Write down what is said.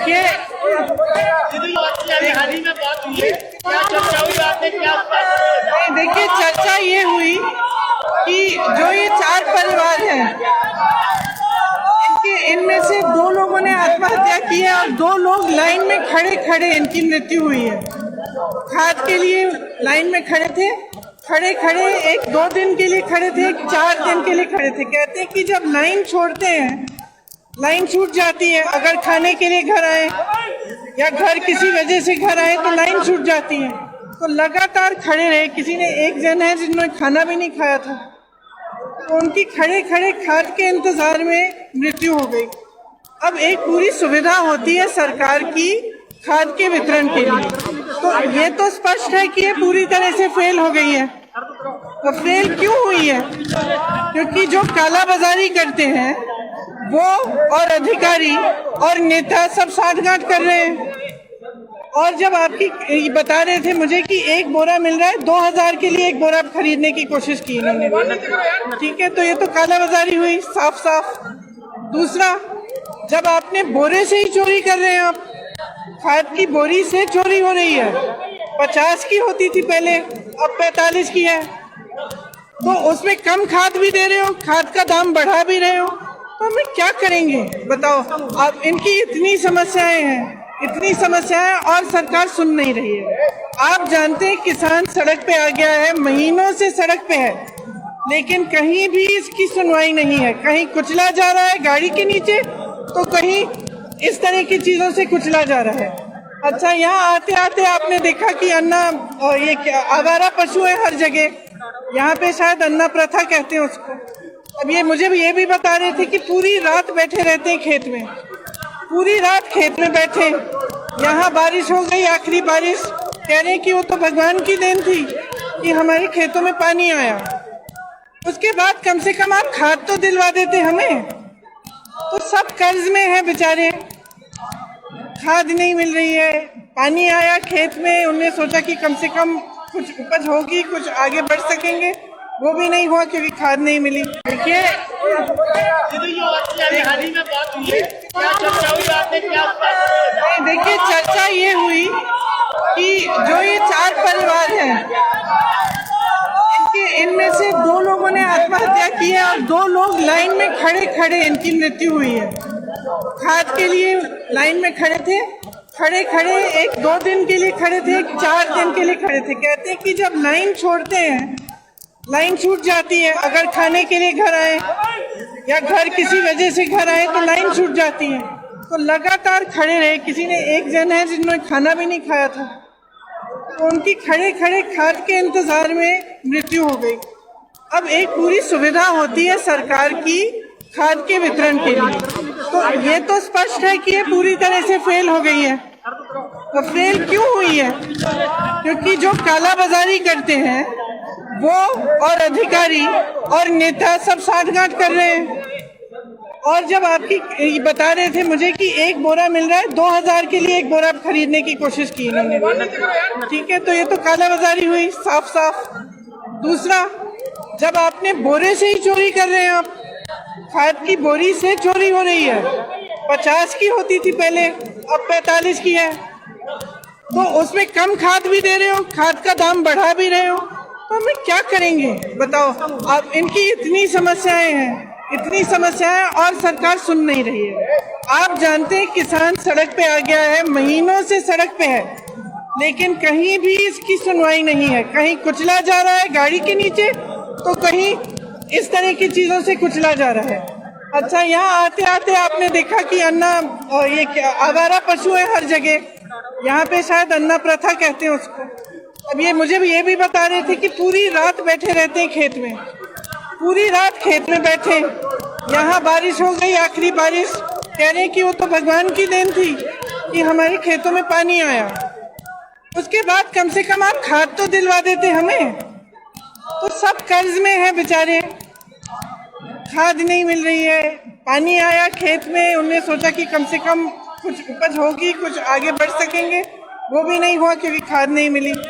देखिए देखिए चर्चा ये हुई कि जो ये 4 परिवार हैं, इनमें से 2 लोगों ने आत्महत्या की है और 2 लोग लाइन में खड़े खड़े इनकी मृत्यु हुई है। खाद के लिए लाइन में खड़े थे, खड़े खड़े, एक 2 दिन के लिए खड़े थे, एक 4 दिन के लिए खड़े थे। कहते हैं कि जब लाइन छोड़ते हैं, लाइन छूट जाती है। अगर खाने के लिए घर आए या घर किसी वजह से घर आए तो लाइन छूट जाती है, तो लगातार खड़े रहे। किसी ने, एक जन है जिन्होंने खाना भी नहीं खाया था, तो उनकी खड़े खड़े खाद के इंतजार में मृत्यु हो गई। अब एक पूरी सुविधा होती है सरकार की खाद के वितरण के लिए, तो ये तो स्पष्ट है कि ये पूरी तरह से फेल हो गई है। तो फेल क्यों हुई है? क्योंकि जो कालाबाजारी करते हैं वो और अधिकारी और नेता सब साठगांठ कर रहे हैं। और जब आपकी बता रहे थे मुझे कि 1 बोरा मिल रहा है, 2000 के लिए 1 बोरा खरीदने की कोशिश की इन्होंने, ठीक है, तो ये तो कालाबाजारी हुई साफ साफ। दूसरा, जब आपने बोरे से ही चोरी कर रहे हैं, आप खाद की बोरी से चोरी हो रही है। 50 की होती थी पहले, अब 45 की है, तो उसमें कम खाद भी दे रहे हो, खाद का दाम बढ़ा भी रहे हो, तो हमें क्या करेंगे बताओ? अब इनकी इतनी समस्याएं हैं, इतनी समस्याएं, और सरकार सुन नहीं रही है। आप जानते हैं किसान सड़क पे आ गया है, महीनों से सड़क पे है, लेकिन कहीं भी इसकी सुनवाई नहीं है। कहीं कुचला जा रहा है गाड़ी के नीचे, तो कहीं इस तरह की चीजों से कुचला जा रहा है। अच्छा, यहाँ आते आते आपने देखा कि अन्ना, ये क्या आवारा पशु है हर जगह, यहाँ पे शायद अन्ना प्रथा कहते हैं उसको। अब ये मुझे भी ये भी बता रहे थे कि पूरी रात बैठे रहते हैं खेत में, पूरी रात खेत में बैठे। यहाँ बारिश हो गई, आखिरी बारिश, कह रहे हैं कि वो तो भगवान की देन थी कि हमारे खेतों में पानी आया। उसके बाद कम से कम आप खाद तो दिलवा देते हमें। तो सब कर्ज में है बेचारे, खाद नहीं मिल रही है, पानी आया खेत में, उन्होंने सोचा कि कम से कम कुछ उपज होगी, कुछ आगे बढ़ सकेंगे, वो भी नहीं हुआ क्योंकि खाद नहीं मिली। देखिए देखिए चर्चा ये हुई कि जो ये 4 परिवार हैं, इनमें से 2 लोगों ने आत्महत्या की है और 2 लोग लाइन में खड़े खड़े इनकी मृत्यु हुई है। खाद के लिए लाइन में खड़े थे, खड़े खड़े, एक 2 दिन के लिए खड़े थे, एक 4 दिन के लिए खड़े थे। कहते हैं कि जब लाइन छोड़ते हैं, लाइन छूट जाती है। अगर खाने के लिए घर आए या घर किसी वजह से घर आए तो लाइन छूट जाती है, तो लगातार खड़े रहे। किसी ने, एक जन है जिन्होंने खाना भी नहीं खाया था, तो उनकी खड़े खड़े खाद के इंतजार में मृत्यु हो गई। अब एक पूरी सुविधा होती है सरकार की खाद के वितरण के लिए, तो ये तो स्पष्ट है कि ये पूरी तरह से फेल हो गई है। तो फेल क्यों हुई है? क्योंकि जो कालाबाजारी करते हैं वो और अधिकारी और नेता सब साठगांठ कर रहे हैं। और जब आपकी बता रहे थे मुझे कि 1 बोरा मिल रहा है, 2000 के लिए 1 बोरा खरीदने की कोशिश की इन्होंने, ठीक है, तो ये तो कालाबाजारी हुई साफ साफ। दूसरा, जब आपने बोरे से ही चोरी कर रहे हैं, आप खाद की बोरी से चोरी हो रही है। 50 की होती थी पहले, अब 45 की है, तो उसमें कम खाद भी दे रहे हो, खाद का दाम बढ़ा भी रहे हो, तो हमें क्या करेंगे बताओ? अब इनकी इतनी समस्याएं हैं, इतनी समस्याएं, और सरकार सुन नहीं रही है। आप जानते हैं किसान सड़क पे आ गया है, महीनों से सड़क पे है, लेकिन कहीं भी इसकी सुनवाई नहीं है। कहीं कुचला जा रहा है गाड़ी के नीचे, तो कहीं इस तरह की चीजों से कुचला जा रहा है। अच्छा, यहाँ आते आते आपने देखा कि अन्ना, ये क्या आवारा पशु है हर जगह, यहाँ पे शायद अन्ना प्रथा कहते हैं उसको। अब ये मुझे भी ये भी बता रहे थे कि पूरी रात बैठे रहते हैं खेत में, पूरी रात खेत में बैठे। यहाँ बारिश हो गई, आखिरी बारिश, कह रहे हैं कि वो तो भगवान की देन थी कि हमारे खेतों में पानी आया। उसके बाद कम से कम आप खाद तो दिलवा देते हमें। तो सब कर्ज में है बेचारे, खाद नहीं मिल रही है, पानी आया खेत में, उन्होंने सोचा कि कम से कम कुछ उपज होगी, कुछ आगे बढ़ सकेंगे, वो भी नहीं हुआ क्योंकि खाद नहीं मिली।